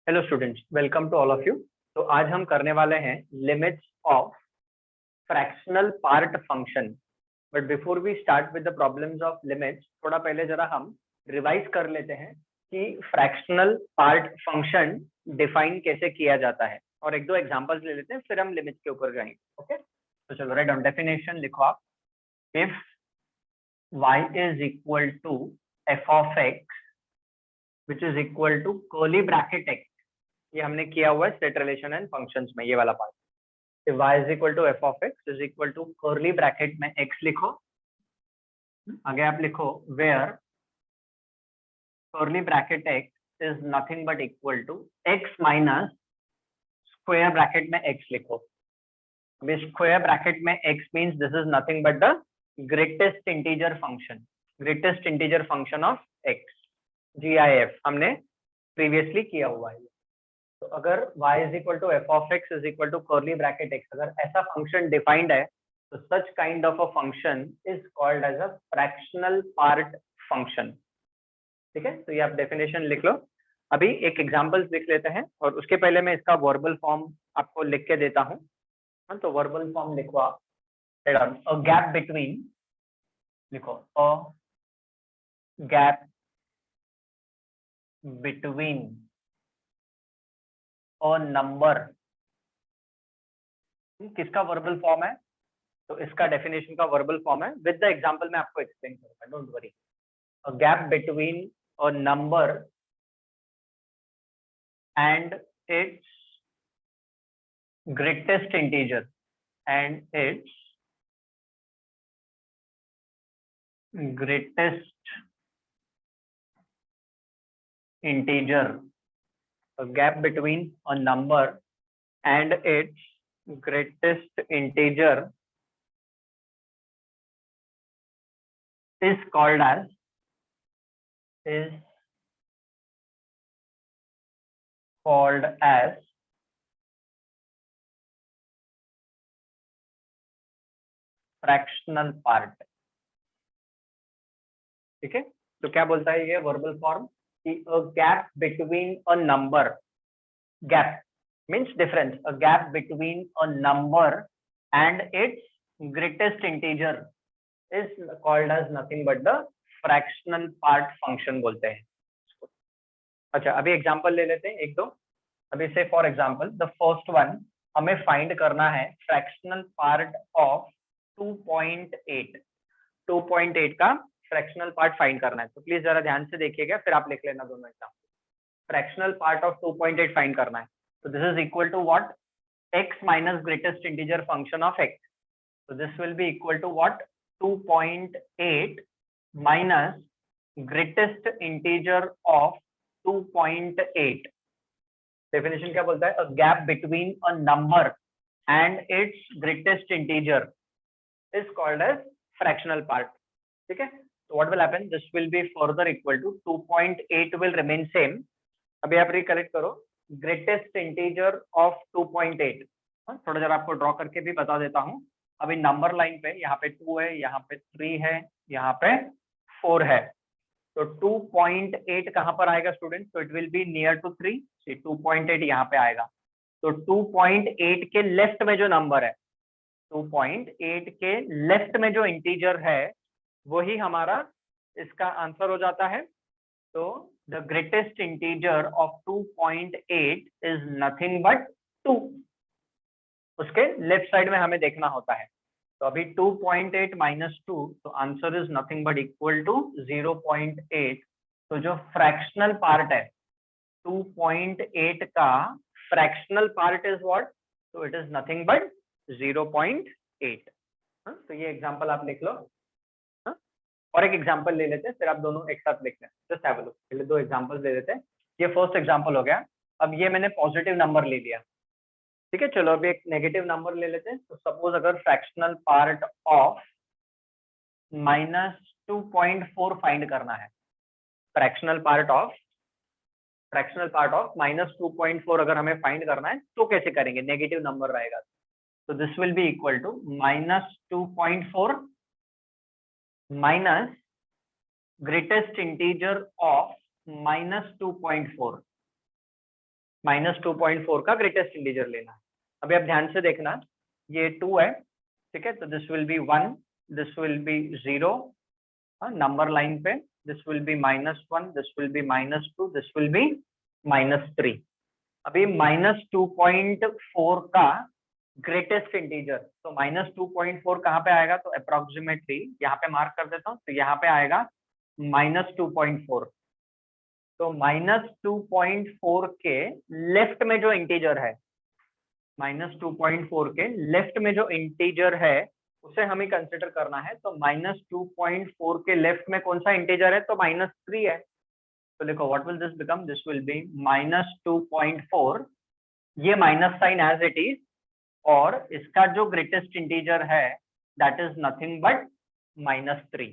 Hello students, welcome to all of you. तो आज हम करने वाले हैं limits of fractional part function. But before we start with the problems of limits, थोड़ा पहले जरा हम रिवाइज कर लेते हैं कि फ्रैक्शनल पार्ट फंक्शन डिफाइन कैसे किया जाता है और एक दो एग्जांपल्स ले लेते हैं, फिर हम लिमिट्स के ऊपर जाएंगे। ओके, तो चलो राइट डाउन डेफिनेशन लिखो आप। If y is equal to f of x which is equal to curly bracket x, ये हमने किया हुआ है सेट रिलेशन एंड फंक्शंस में, ये वाला part. y is equal to f of x is equal to curly bracket में x लिखो, आगे आप लिखो where curly bracket x is nothing but equal to x minus square bracket में x लिखो। अभी स्क्वायर ब्रैकेट में x means this is nothing but the greatest integer function of x, GIF हमने प्रीवियसली किया हुआ है। तो अगर y is equal to f of x is equal to curly bracket x, अगर ऐसा फंक्शन डिफाइंड है तो such kind of a function is called as a fractional part function. ठीक है, तो ये आप डेफिनेशन लिख लो। अभी एक एग्जांपल्स लिख लेते हैं और उसके पहले मैं इसका वर्बल फॉर्म आपको लिख के देता हूँ। तो वर्बल फॉर्म लिखो आप, अ गैप बिटवीन लिखो, a gap between a number, किसका वर्बल फॉर्म है? तो इसका डेफिनेशन का वर्बल फॉर्म है। विद द एग्जांपल मैं आपको एक्सप्लेन करूंगा, don't worry. A gap between a number and it's greatest integer a gap between a number and its greatest integer is called as fractional part. ठीक है, तो क्या बोलता है ये वर्बल फॉर्म कि a gap between a number, gap means difference, a gap between a number and its greatest integer is called as nothing but the fractional part function बोलते हैं। अच्छा, अभी एग्जांपल ले लेते हैं एक दो। अभी से for example the first one, हमें फाइंड करना है फ्रैक्शनल पार्ट ऑफ 2.8। 2.8 का फ्रैक्शनल पार्ट फाइंड करना है, तो प्लीज जरा ध्यान से देखिएगा, फिर आप लिख लेना दोनों example. Fractional part of 2.8 find करना है, तो this is equal to what? x minus greatest integer function of x. So this will be equal to what? 2.8 minus greatest integer of 2.8. Definition क्या बोलता है? A gap between a number and its greatest integer is called as fractional part. ठीक है, so what will happen? This will be further equal to 2.8 will remain same. अभी आप recollect करो, greatest integer of 2.8। थोड़ा जरा आपको draw करके भी बता देता हूं। अभी नंबर लाइन पे यहाँ पे 2 है, यहाँ पे 3 है, यहाँ पे 4 है, तो 2.8 कहां पर आएगा स्टूडेंट? तो it will be near to 3। 2.8 यहाँ पे आएगा, तो 2.8 के लेफ्ट में जो नंबर है, 2.8 के लेफ्ट में जो इंटीजर है वही हमारा इसका आंसर हो जाता है। तो the greatest integer of 2.8 is nothing but 2। उसके लेफ्ट साइड में हमें देखना होता है, तो अभी 2.8 माइनस 2, तो answer is nothing but equal to 0.8। तो जो फ्रैक्शनल पार्ट है 2.8 का, फ्रैक्शनल पार्ट इज व्हाट? तो इट इज नथिंग बट 0.8। तो ये एग्जांपल आप लिख लो, और एक एग्जांपल ले लेते हैं, फिर आप दोनों एक साथ लिख लें। जस्ट हैव अ लुक, पहले दो एग्जांपल्स ले लेते हैं। ये फर्स्ट एग्जांपल हो गया। अब ये मैंने पॉजिटिव नंबर ले लिया, ठीक है। चलो अभी एक नेगेटिव नंबर ले लेते हैं। तो सपोज अगर फ्रैक्शनल पार्ट ऑफ -2.4 फाइंड करना है, फ्रैक्शनल पार्ट ऑफ -2.4 अगर हमें फाइंड करना है तो कैसे करेंगे? नेगेटिव नंबर रहेगा, तो this will be equal to -2.4 minus greatest integer of -2.4। -2.4 का ग्रेटेस्ट इंटीजर लेना है। अभी आप ध्यान से देखना, ये 2 है, ठीक है, तो this will be 1, this will be 0 number line पे, this will be -1, this will be -2, this will be -3। अभी -2.4 का ग्रेटेस्ट इंटीजर, तो -2.4 कहाँ पे आएगा, तो अप्रोक्सीमेटली यहाँ पे मार्क कर देता हूँ, तो यहाँ पे आएगा -2.4। तो -2.4 के लेफ्ट में जो इंटीजर है, -2.4 के लेफ्ट में जो इंटीजर है उसे हमें कंसिडर करना है। तो -2.4 के लेफ्ट में कौन सा इंटीजर है, तो -3 है। तो देखो what will this become, this will be -2.4, ये minus sign as it is, और इसका जो ग्रेटेस्ट इंटीजर है दैट इज नथिंग बट -3।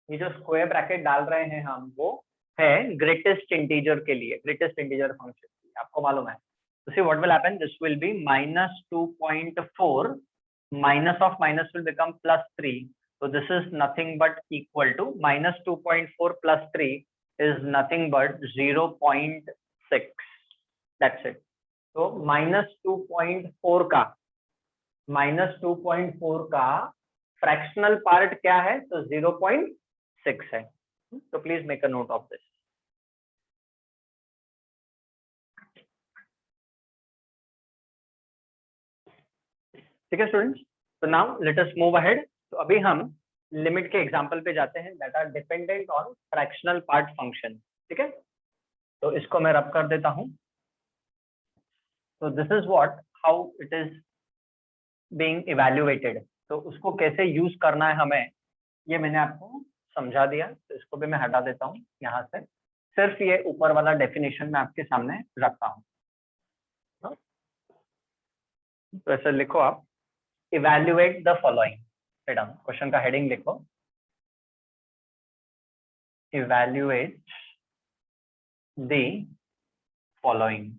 ये जो स्क्वायर ब्रैकेट डाल रहे हैं हम, वो है ग्रेटेस्ट इंटीजर के लिए, ग्रेटेस्ट इंटीजर फंक्शन के लिए, आपको मालूम है। तो see what will happen, this will be -2.4, minus of minus will become +3, so this is nothing but equal to -2.4 plus 3 is nothing but 0.6, that's it। तो -2.4 का फ्रैक्शनल पार्ट क्या है, तो 0.6 है। तो please make a note of this. ठीक है students, तो now let us move ahead. तो अभी हम लिमिट के एग्जांपल पे जाते हैं that are dependent on fractional part function. ठीक है, तो इसको मैं रब कर देता हूं। तो this is what how it is being evaluated. तो उसको कैसे यूज करना है हमें, ये मैंने आपको समझा दिया। तो इसको भी मैं हटा देता हूँ यहाँ से, सिर्फ ये ऊपर वाला डेफिनेशन मैं आपके सामने रखता हूँ। तो ऐसे लिखो आप, इवैल्यूएट द फॉलोइंग, क्वेश्चन का हेडिंग लिखो, इवैल्यूएट द फॉलोइंग।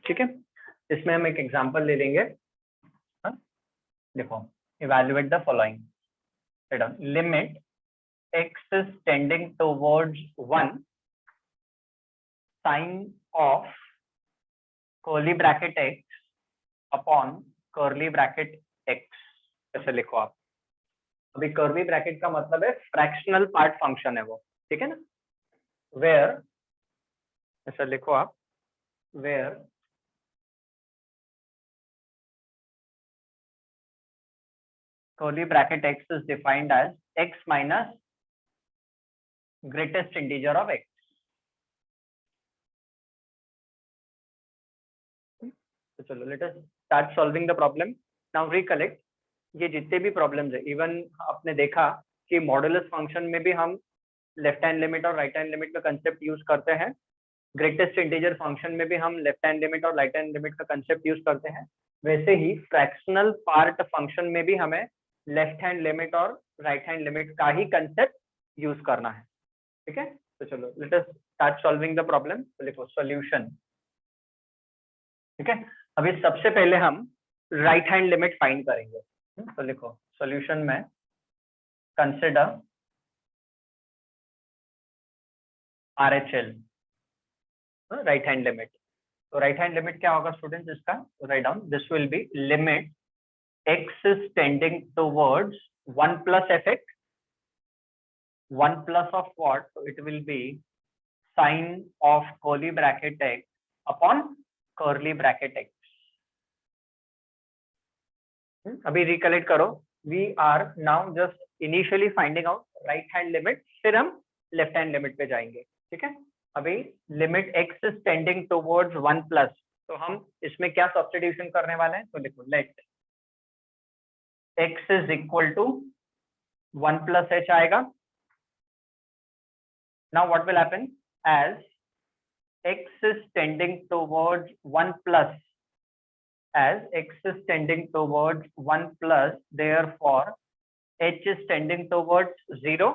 ठीक है, इसमें हम एक एग्जांपल ले लेंगे। देखो, evaluate the following, limit x is tending towards 1, sin of curly bracket x upon curly bracket x। ऐसे लिखो आप। अभी कर्ली ब्रैकेट का मतलब है फ्रैक्शनल पार्ट फंक्शन है वो, ठीक है ना। वेयर, ऐसा लिखो आप, where curly bracket x is defined as x minus greatest integer of x। तो चलो let us start solving the problem. Now recollect, ये जितने भी प्रॉब्लम्स है, इवन आपने देखा कि मॉडुलस फंक्शन में भी हम लेफ्ट हैंड लिमिट और राइट हैंड लिमिट का कंसेप्ट यूज करते हैं। ग्रेटेस्ट इंटीजर फंक्शन में भी हम लेफ्ट हैंड लिमिट और राइट हैंड लिमिट का कंसेप्ट यूज करते हैं। वैसे ही फ्रैक्शनल पार्ट फंक्शन में भी हमें लेफ्ट हैंड लिमिट और राइट हैंड लिमिट का ही कंसेप्ट यूज करना है। ठीक है, तो चलो let us start solving the problem. तो लिखो सॉल्यूशन। ठीक है, अभी सबसे पहले हम राइट हैंड लिमिट फाइंड करेंगे। तो लिखो सॉल्यूशन में consider RHL, right hand limit. तो राइट हैंड लिमिट क्या होगा स्टूडेंट्स इसका, write down, this will B limit x is tending towards 1 plus fx, 1 plus of what, so it will be sin of curly bracket x upon curly bracket x। अभी recollect करो, we are now just initially finding out right hand limit, फिर हम left hand limit पे जाएंगे। ठीक है, अभी limit x is tending towards 1 plus, तो हम इसमें क्या सब्स्टिट्यूशन करने वाले हैं, तो लिखो late x is equal to 1 plus h आएगा। Now what will happen, as x is tending towards 1 plus, as x is tending towards 1 plus, therefore h is tending towards 0।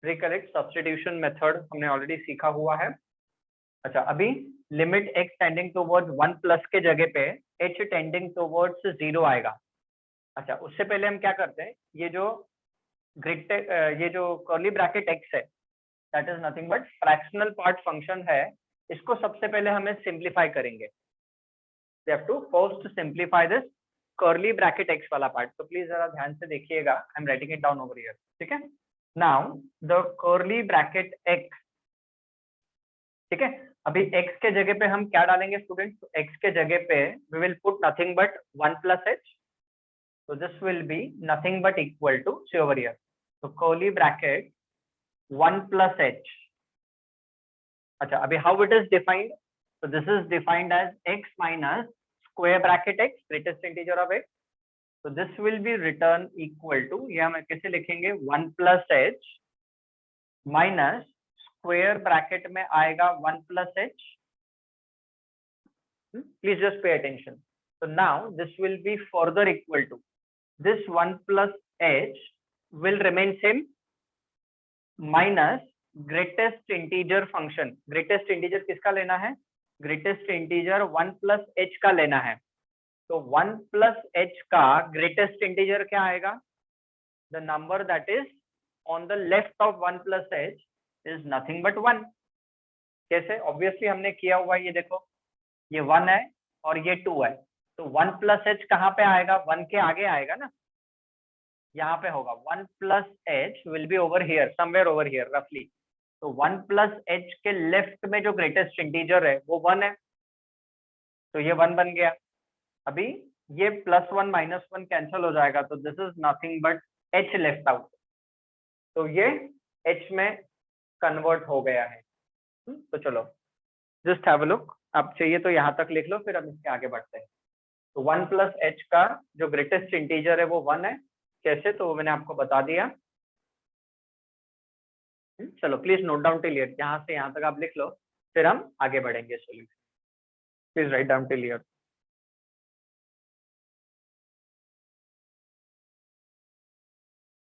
Recollect, substitution method हमने already सीखा हुआ है। अच्छा, अभी limit x tending towards 1 plus के जगह पे h टेंडिंग टुवर्ड्स 0 आएगा। अच्छा, उससे पहले हम क्या करते हैं, ये जो ग्रेट ये जो कर्ली ब्रैकेट x है that is nothing but fractional part function है, इसको सबसे पहले हमें सिंप्लीफाई करेंगे। We have to first simplify this curly bracket x वाला पार्ट। तो प्लीज जरा ध्यान से देखिएगा, I am writing it down over here, ठीक है। Now the curly bracket x, ठीक है। अभी x के जगह पे हम क्या डालेंगे स्टूडेंट? तो x के जगह पे we will put nothing but 1 plus h, so this will be nothing but equal to, see over here, so curly bracket 1 plus h. अच्छा, अभी how it is defined? So this is defined as x minus square bracket x, greatest integer of x. So this will be written equal to, ये हम कैसे लिखेंगे? 1 plus h minus square bracket में आएगा 1 plus h. Please just pay attention. So now this will be further equal to, this 1 plus h will remain same minus greatest integer function. Greatest integer किसका लेना है? Greatest integer 1 plus h का लेना है। तो 1 plus h का greatest integer क्या आएगा? The number that is on the left of 1 plus h is nothing but 1. कैसे? Obviously हमने किया हुआ है, ये देखो, ये 1 है और ये 2 है, तो 1 plus h कहाँ पे आएगा? 1 के आगे आएगा ना, यहाँ पे होगा 1 plus h will be over here, somewhere over here roughly. तो 1 plus h के लेफ्ट में जो ग्रेटेस्ट इंटीजर है वो 1 है, तो ये 1 बन गया। अभी ये +1 -1 कैंसिल हो जाएगा, तो this is nothing but h left out, तो ये h में कन्वर्ट हो गया है। तो चलो जस्ट हैव अ लुक, आप चाहिए तो यहाँ तक लिख लो, फिर हम इसके आगे बढ़ते हैं। तो 1 plus h का जो ग्रेटेस्ट इंटीजर है वो 1 है। कैसे? तो वो मैंने आपको बता दिया। चलो please note down till here, यहाँ से यहाँ तक आप लिख लो, फिर हम आगे बढ़ेंगे solution. Please write down till here.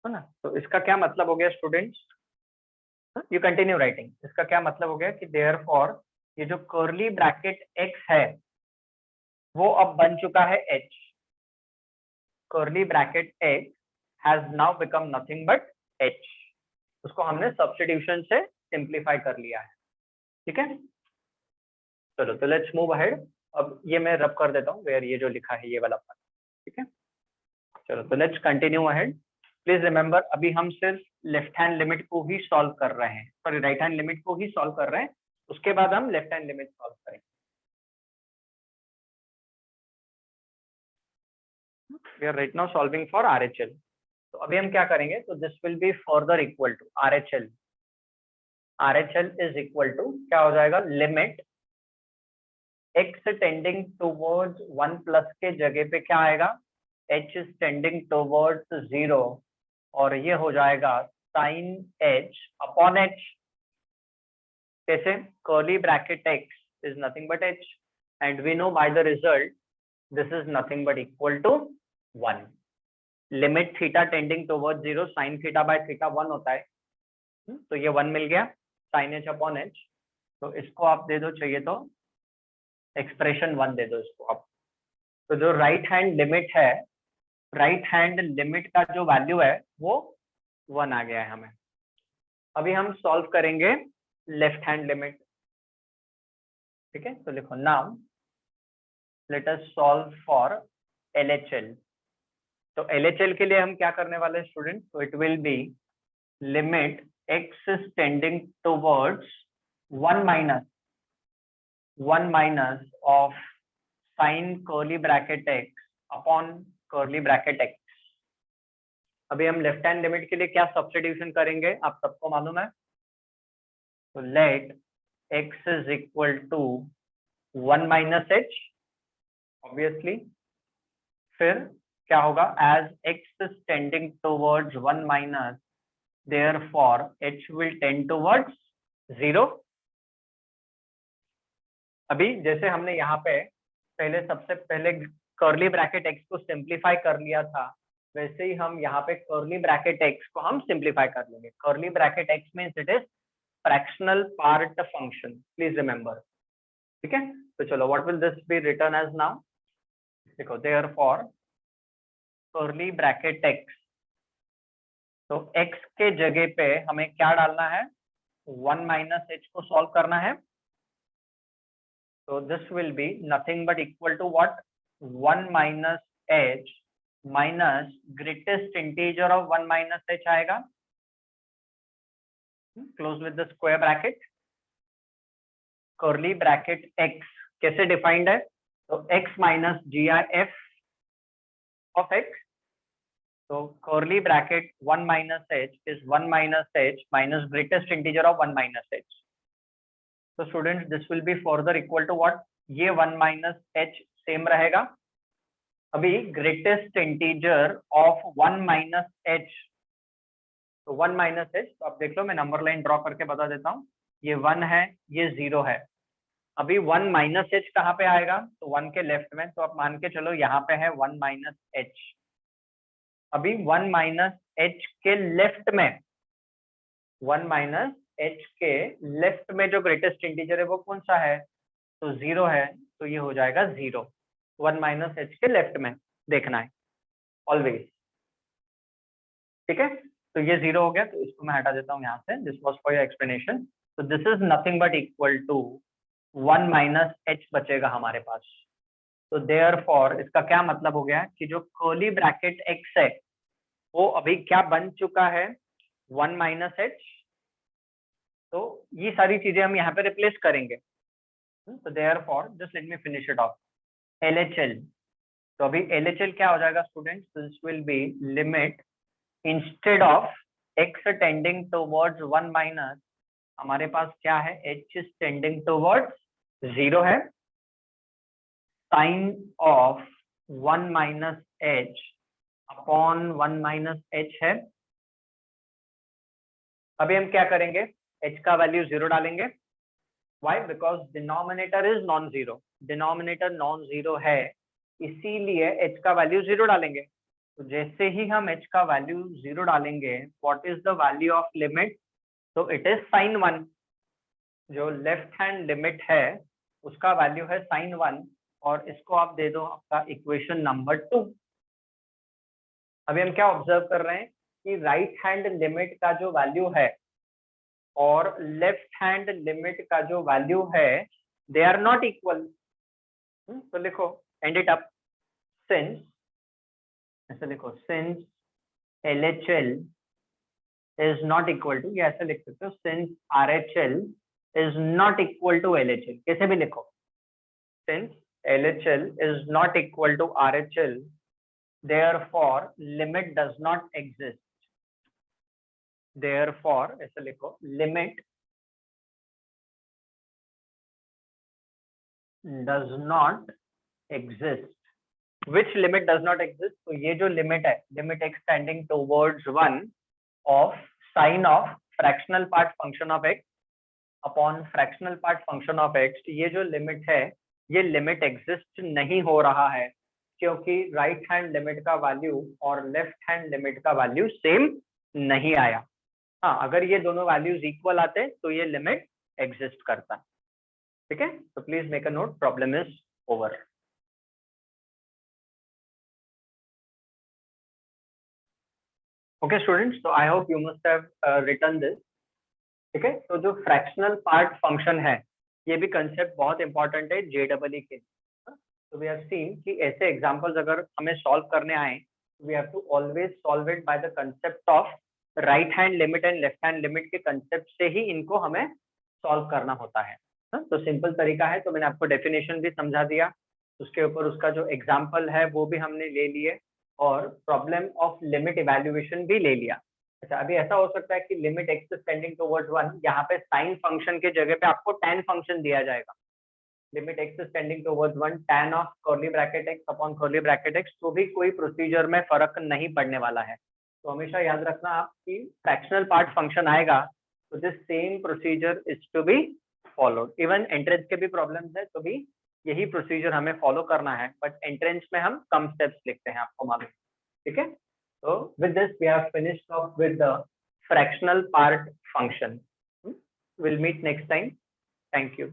है ना? तो इसका क्या मतलब हो गया स्टूडेंट्स? You continue writing. इसका क्या मतलब हो गया कि देयरफॉर ये जो कर्ली ब्रैकेट x है वो अब बन चुका है h। Curly bracket x has now become nothing but h। उसको हमने सब्स्टिट्यूशन से सिंप्लीफाई कर लिया है, ठीक है। चलो तो लेट्स मूव अहेड। अब ये मैं रब कर देता हूँ वेयर ये जो लिखा है ये वाला पार्ट, ठीक है। चलो तो let's continue ahead. Please remember, अभी हम सिर्फ लेफ्ट हैंड लिमिट को ही सॉल्व कर रहे हैं, सॉरी राइट हैंड लिमिट को ही सॉल्व कर रहे हैं, उसके बाद हम लेफ्ट हैंड लिमिट सॉल्व करेंगे। We are right now solving for RHL। तो अभी हम क्या करेंगे? तो this will be further equal to RHL। RHL is equal to क्या हो जाएगा? Limit x tending towards 1 plus के जगह पे क्या आएगा? h इज टेंडिंग टूवर्ड्स 0, और ये हो जाएगा sin h अपॉन h। कैसे? Curly bracket x is nothing but h, and we know by the result this is nothing but equal to 1। Limit theta tending towards 0 sin theta by theta 1 होता है, तो ये 1 मिल गया sin h upon h। तो इसको आप दे दो, चाहिए तो एक्सप्रेशन 1 दे दो इसको आप। तो जो राइट हैंड लिमिट है, राइट हैंड लिमिट का जो वैल्यू है वो 1 आ गया है हमें। अभी हम सॉल्व करेंगे लेफ्ट हैंड लिमिट, ठीक है। तो लिखो now let us solve for LHL। तो LHL के लिए हम क्या करने वाले हैं स्टूडेंट? तो it will B limit x is tending towards 1 minus of sine curly bracket x upon curly bracket x। अभी हम लेफ्ट हैंड लिमिट के लिए क्या सब्स्टिट्यूशन करेंगे, आप सबको मालूम है। तो let x is equal to 1 minus h, obviously. फिर क्या होगा? As x is tending towards 1 minus, therefore h will tend towards 0। अभी जैसे हमने यहाँ पे पहले सबसे पहले कर्ली ब्रैकेट x को सिंप्लीफाई कर लिया था, वैसे ही हम यहाँ पे कर्ली ब्रैकेट x को हम सिंप्लीफाई कर लेंगे। Curly bracket x means it is fractional part function, please remember, ठीक है। तो चलो what will this be return as now? देखो देयरफॉर कर्ली ब्रैकेट x तो x के जगह पे हमें क्या डालना है, 1 माइनस h को सॉल्व करना है। तो this will be nothing but equal to what, 1 minus h minus greatest integer of 1 minus h आएगा, close with the square bracket, curly bracket x कैसे डिफाइंड है, तो x minus GIF of x, so curly bracket 1 minus h is 1 minus h minus greatest integer of 1 minus h. So students, this will be further equal to what, ये 1 minus h same रहेगा। अभी greatest integer of 1 minus h, तो 1 minus h, तो आप देख लो मैं number line draw करके बता देता हूँ, ये 1 है, ये 0 है। अभी 1 माइनस h कहाँ पे आएगा, तो 1 के लेफ्ट में, तो आप मान के चलो यहाँ पे है 1 माइनस h। अभी 1 माइनस h के लेफ्ट में, 1 माइनस h के लेफ्ट में जो ग्रेटेस्ट इंटीजर है वो कौन सा है, तो 0 है, तो ये हो जाएगा 0। 1 माइनस h के लेफ्ट में देखना है ऑलवेज, ठीक है। तो ये 0 हो गया, तो इसको मैं हटा देता हूँ यहाँ से, this was for your explanation. तो this is nothing but equal to 1 minus h बचेगा हमारे पास। तो देयरफॉर इसका क्या मतलब हो गया कि जो कर्ली ब्रैकेट x है वो अभी क्या बन चुका है, 1 माइनस h। तो ये सारी चीजें हम यहाँ पे रिप्लेस करेंगे। तो therefore just let me finish it of, LHL। तो अभी LHL क्या हो जाएगा students, this will B limit instead of x tending towards 1 minus, हमारे पास क्या है, h इज टेंडिंग टुवर्ड्स 0 है, sine of 1 minus h upon 1 minus h है। अभी हम क्या करेंगे, h का वैल्यू 0 डालेंगे, why, because denominator is non zero, denominator non zero है, इसीलिए h का वैल्यू 0 डालेंगे। तो जैसे ही हम h का वैल्यू 0 डालेंगे, what is the value of limit, तो इट इज साइन 1। जो लेफ्ट हैंड लिमिट है उसका वैल्यू है साइन 1, और इसको आप दे दो आपका इक्वेशन नंबर 2। अभी हम क्या ऑब्जर्व कर रहे हैं कि राइट हैंड लिमिट का जो वैल्यू है और लेफ्ट हैंड लिमिट का जो वैल्यू है, दे आर नॉट इक्वल। तो लिखो एंड इट अप, सिंस, ऐसे लिखो, since LHL is not equal to, या ऐसे लिख सकते हो, since RHL is not equal to LHL, कैसे भी लिखो, since LHL is not equal to RHL, therefore limit does not exist. Therefore ऐसे लिखो, limit does not exist. Which limit does not exist? तो ये जो limit है, limit extending towards 1 of sin of fractional part function of x upon fractional part function of x, ये जो limit है, ये लिमिट एग्जिस्ट नहीं हो रहा है, क्योंकि राइट हैंड लिमिट का वैल्यू और लेफ्ट हैंड लिमिट का वैल्यू सेम नहीं आया। हाँ, अगर ये दोनों वैल्यूज इक्वल आते तो ये लिमिट एग्जिस्ट करता, ठीक है। तो please make a note, problem is over. Okay students, तो I hope you must have written this, ठीक है। तो जो फ्रैक्शनल पार्ट फंक्शन है, ये भी कंसेप्ट बहुत इंपॉर्टेंट है JEE के। तो वी हैव सीन कि ऐसे एग्जांपल्स अगर हमें सॉल्व करने आए, we have to always solve it by the concept of right hand limit and left hand limit के कंसेप्ट से ही इनको हमें सॉल्व करना होता है। तो सिंपल तरीका है, तो मैंने आपको डेफिनेशन भी समझा दिया, उसके ऊपर उसका जो एग्जाम्पल है वो भी हमने ले लिए, और प्रॉब्लम ऑफ लिमिट इवैल्यूएशन भी ले लिया। अच्छा, अभी ऐसा हो सकता है कि लिमिट x टेंडिंग टुवर्ड्स 1, यहाँ पे साइन फंक्शन के जगह पे आपको tan फंक्शन दिया जाएगा। Limit x tending towards 1 tan of curly bracket x upon curly bracket x, तो भी कोई प्रोसीजर में फर्क नहीं पड़ने वाला है। तो हमेशा याद रखना आप कि फ्रैक्शनल पार्ट फंक्शन आएगा तो this same procedure is to be followed. Even entrance के भी प्रॉब्लम्स है तो भी यही प्रोसीजर हमें फॉलो करना है, बट एंट्रेंस में हम कम स्टेप्स लिखते हैं, आपको मालूम, ठीक है। So with this we have finished off with the fractional part function. We'll meet next time. Thank you.